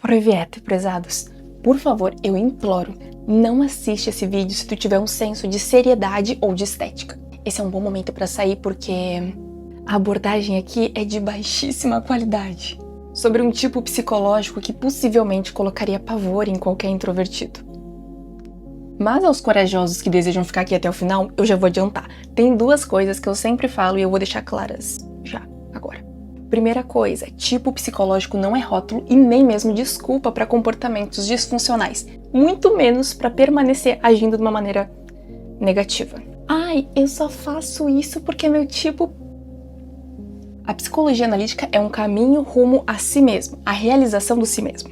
Proviete, prezados, por favor, eu imploro, não assiste esse vídeo se tu tiver um senso de seriedade ou de estética. Esse é um bom momento para sair porque a abordagem aqui é de baixíssima qualidade, sobre um tipo psicológico que possivelmente colocaria pavor em qualquer introvertido. Mas aos corajosos que desejam ficar aqui até o final, eu já vou adiantar. Tem duas coisas que eu sempre falo e eu vou deixar claras já, agora. Primeira coisa, tipo psicológico não é rótulo e nem mesmo desculpa para comportamentos disfuncionais, muito menos para permanecer agindo de uma maneira negativa. Ai, eu só faço isso porque é meu tipo. A psicologia analítica é um caminho rumo a si mesmo, a realização do si mesmo.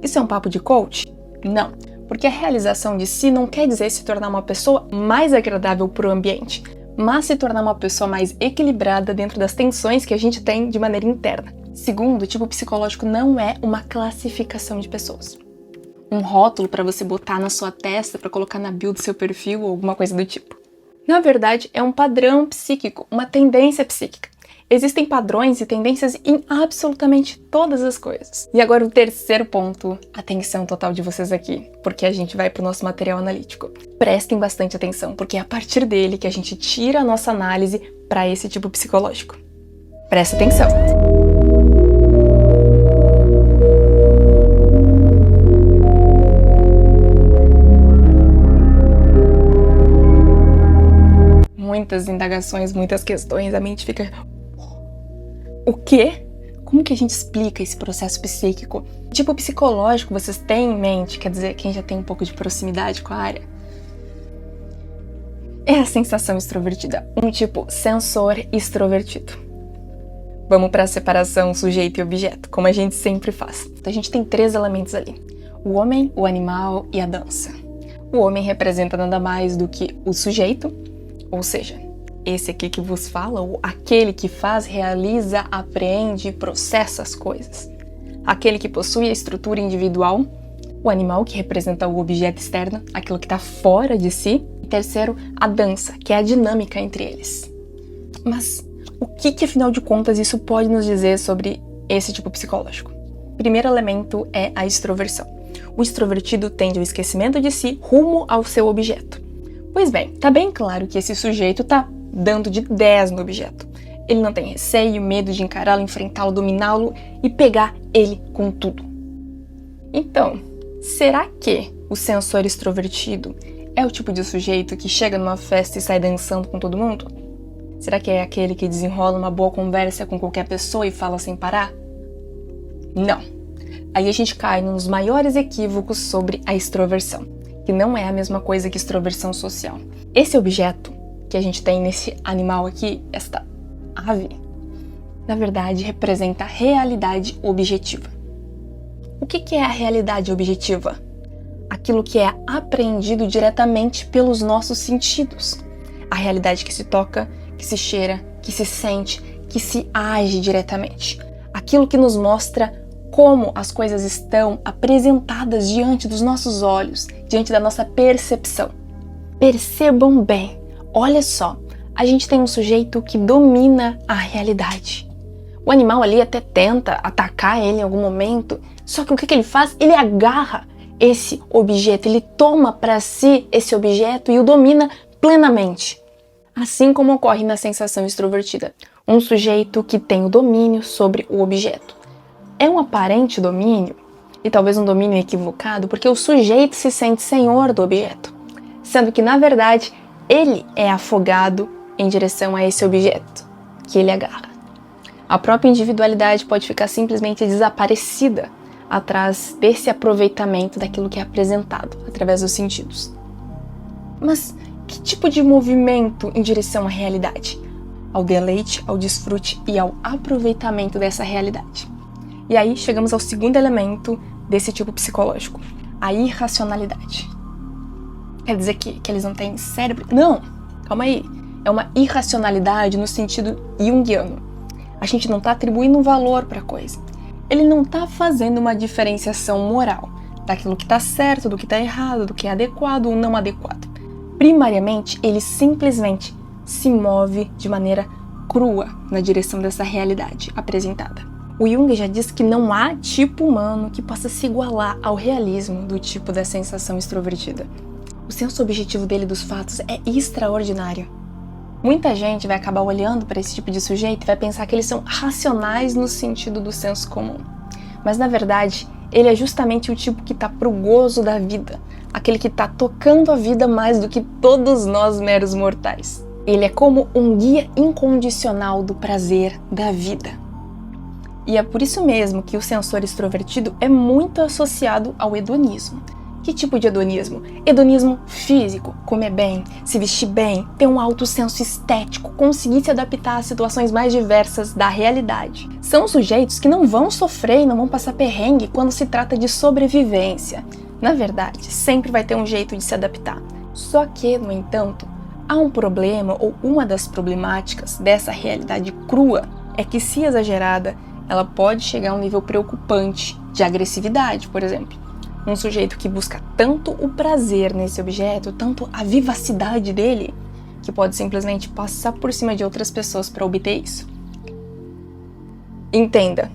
Isso é um papo de coach? Não, porque a realização de si não quer dizer se tornar uma pessoa mais agradável para o ambiente, mas se tornar uma pessoa mais equilibrada dentro das tensões que a gente tem de maneira interna. Segundo, o tipo psicológico não é uma classificação de pessoas. Um rótulo para você botar na sua testa, para colocar na bio do seu perfil ou alguma coisa do tipo. Na verdade, é um padrão psíquico, uma tendência psíquica. Existem padrões e tendências em absolutamente todas as coisas. E agora o terceiro ponto, atenção total de vocês aqui, porque a gente vai pro nosso material analítico. Prestem bastante atenção, porque é a partir dele que a gente tira a nossa análise para esse tipo psicológico. Presta atenção! Muitas indagações, muitas questões, a mente fica... O quê? Como que a gente explica esse processo psíquico? Tipo psicológico vocês têm em mente, quer dizer, quem já tem um pouco de proximidade com a área? É a sensação extrovertida, um tipo sensor extrovertido. Vamos para a separação sujeito e objeto, como a gente sempre faz. Então, a gente tem três elementos ali: o homem, o animal e a dança. O homem representa nada mais do que o sujeito, ou seja, esse aqui que vos fala, ou aquele que faz, realiza, apreende e processa as coisas. Aquele que possui a estrutura individual, o animal, que representa o objeto externo, aquilo que está fora de si. E terceiro, a dança, que é a dinâmica entre eles. Mas o que afinal de contas isso pode nos dizer sobre esse tipo psicológico? O primeiro elemento é a extroversão. O extrovertido tende ao esquecimento de si rumo ao seu objeto. Pois bem, tá bem claro que esse sujeito tá dando de 10 no objeto. Ele não tem receio, medo de encará-lo, enfrentá-lo, dominá-lo e pegar ele com tudo. Então, será que o sensor extrovertido é o tipo de sujeito que chega numa festa e sai dançando com todo mundo? Será que é aquele que desenrola uma boa conversa com qualquer pessoa e fala sem parar? Não. Aí a gente cai nos maiores equívocos sobre a extroversão, que não é a mesma coisa que extroversão social. Esse objeto que a gente tem nesse animal aqui, esta ave, na verdade representa a realidade objetiva. O que é a realidade objetiva? Aquilo que é apreendido diretamente pelos nossos sentidos. A realidade que se toca, que se cheira, que se sente, que se age diretamente. Aquilo que nos mostra como as coisas estão apresentadas diante dos nossos olhos, diante da nossa percepção. Percebam bem. Olha só, a gente tem um sujeito que domina a realidade. O animal ali até tenta atacar ele em algum momento, só que o que ele faz? Ele agarra esse objeto, ele toma para si esse objeto e o domina plenamente. Assim como ocorre na sensação extrovertida, um sujeito que tem o domínio sobre o objeto. É um aparente domínio, e talvez um domínio equivocado, porque o sujeito se sente senhor do objeto, sendo que na verdade ele é afogado em direção a esse objeto que ele agarra. A própria individualidade pode ficar simplesmente desaparecida atrás desse aproveitamento daquilo que é apresentado através dos sentidos. Mas que tipo de movimento em direção à realidade? Ao deleite, ao desfrute e ao aproveitamento dessa realidade. E aí chegamos ao segundo elemento desse tipo psicológico, a irracionalidade. Quer dizer que eles não têm cérebro? Não, calma aí. É uma irracionalidade no sentido junguiano. A gente não está atribuindo um valor para a coisa. Ele não está fazendo uma diferenciação moral daquilo que está certo, do que está errado, do que é adequado ou não adequado. Primariamente, ele simplesmente se move de maneira crua na direção dessa realidade apresentada. O Jung já diz que não há tipo humano que possa se igualar ao realismo do tipo da sensação extrovertida. O senso objetivo dele dos fatos é extraordinário. Muita gente vai acabar olhando para esse tipo de sujeito e vai pensar que eles são racionais no sentido do senso comum. Mas na verdade, ele é justamente o tipo que está pro gozo da vida, aquele que está tocando a vida mais do que todos nós meros mortais. Ele é como um guia incondicional do prazer da vida. E é por isso mesmo que o sensor extrovertido é muito associado ao hedonismo. Que tipo de hedonismo? Hedonismo físico, comer bem, se vestir bem, ter um alto senso estético, conseguir se adaptar às situações mais diversas da realidade. São sujeitos que não vão sofrer e não vão passar perrengue quando se trata de sobrevivência. Na verdade, sempre vai ter um jeito de se adaptar. Só que, no entanto, há um problema ou uma das problemáticas dessa realidade crua é que, se exagerada, ela pode chegar a um nível preocupante de agressividade, por exemplo. Um sujeito que busca tanto o prazer nesse objeto, tanto a vivacidade dele, que pode simplesmente passar por cima de outras pessoas para obter isso. Entenda,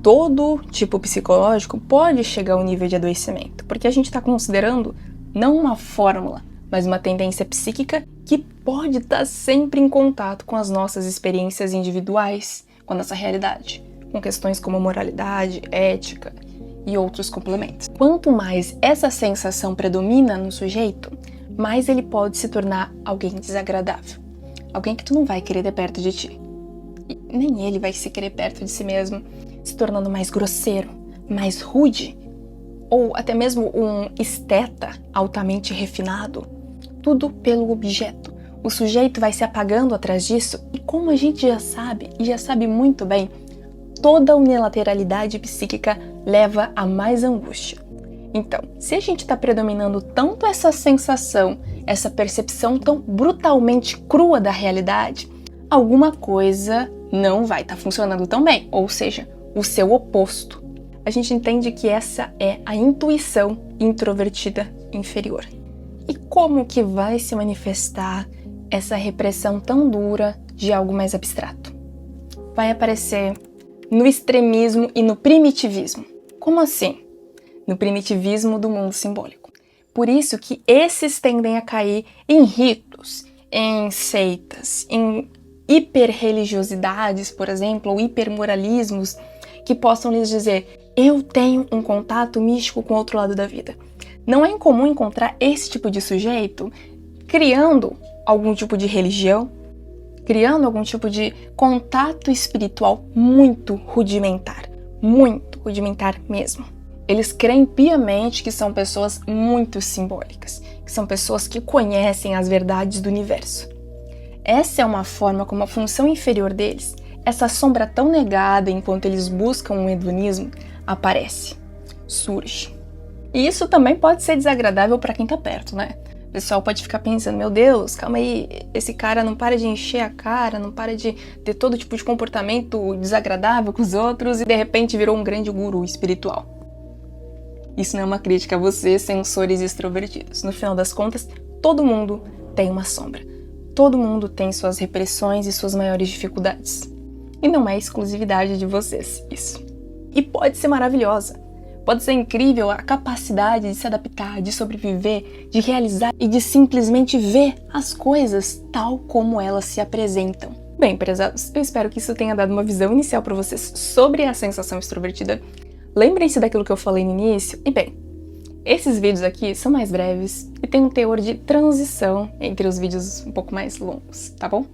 todo tipo psicológico pode chegar ao nível de adoecimento, porque a gente está considerando não uma fórmula, mas uma tendência psíquica que pode estar sempre em contato com as nossas experiências individuais, com a nossa realidade, com questões como moralidade, ética e outros complementos. Quanto mais essa sensação predomina no sujeito, mais ele pode se tornar alguém desagradável, alguém que tu não vai querer ter perto de ti. E nem ele vai se querer perto de si mesmo, se tornando mais grosseiro, mais rude, ou até mesmo um esteta altamente refinado, tudo pelo objeto. O sujeito vai se apagando atrás disso e, como a gente já sabe, e já sabe muito bem, toda unilateralidade psíquica leva a mais angústia. Então, se a gente está predominando tanto essa sensação, essa percepção tão brutalmente crua da realidade, alguma coisa não vai estar funcionando tão bem, ou seja, o seu oposto. A gente entende que essa é a intuição introvertida inferior. E como que vai se manifestar essa repressão tão dura de algo mais abstrato? Vai aparecer no extremismo e no primitivismo. Como assim? No primitivismo do mundo simbólico. Por isso que esses tendem a cair em ritos, em seitas, em hiperreligiosidades, por exemplo, ou hipermoralismos que possam lhes dizer: eu tenho um contato místico com o outro lado da vida. Não é incomum encontrar esse tipo de sujeito criando algum tipo de religião, criando algum tipo de contato espiritual muito rudimentar mesmo. Eles creem piamente que são pessoas muito simbólicas, que são pessoas que conhecem as verdades do universo. Essa é uma forma como a função inferior deles, essa sombra tão negada enquanto eles buscam um hedonismo, aparece, surge. E isso também pode ser desagradável para quem tá perto, né? O pessoal pode ficar pensando: meu Deus, calma aí, esse cara não para de encher a cara, não para de ter todo tipo de comportamento desagradável com os outros e de repente virou um grande guru espiritual. Isso não é uma crítica a vocês, sensores extrovertidos. No final das contas, todo mundo tem uma sombra. Todo mundo tem suas repressões e suas maiores dificuldades. E não é exclusividade de vocês, isso. E pode ser maravilhosa. Pode ser incrível a capacidade de se adaptar, de sobreviver, de realizar e de simplesmente ver as coisas tal como elas se apresentam. Bem, prezados, eu espero que isso tenha dado uma visão inicial para vocês sobre a sensação extrovertida. Lembrem-se daquilo que eu falei no início. E bem, esses vídeos aqui são mais breves e tem um teor de transição entre os vídeos um pouco mais longos, tá bom?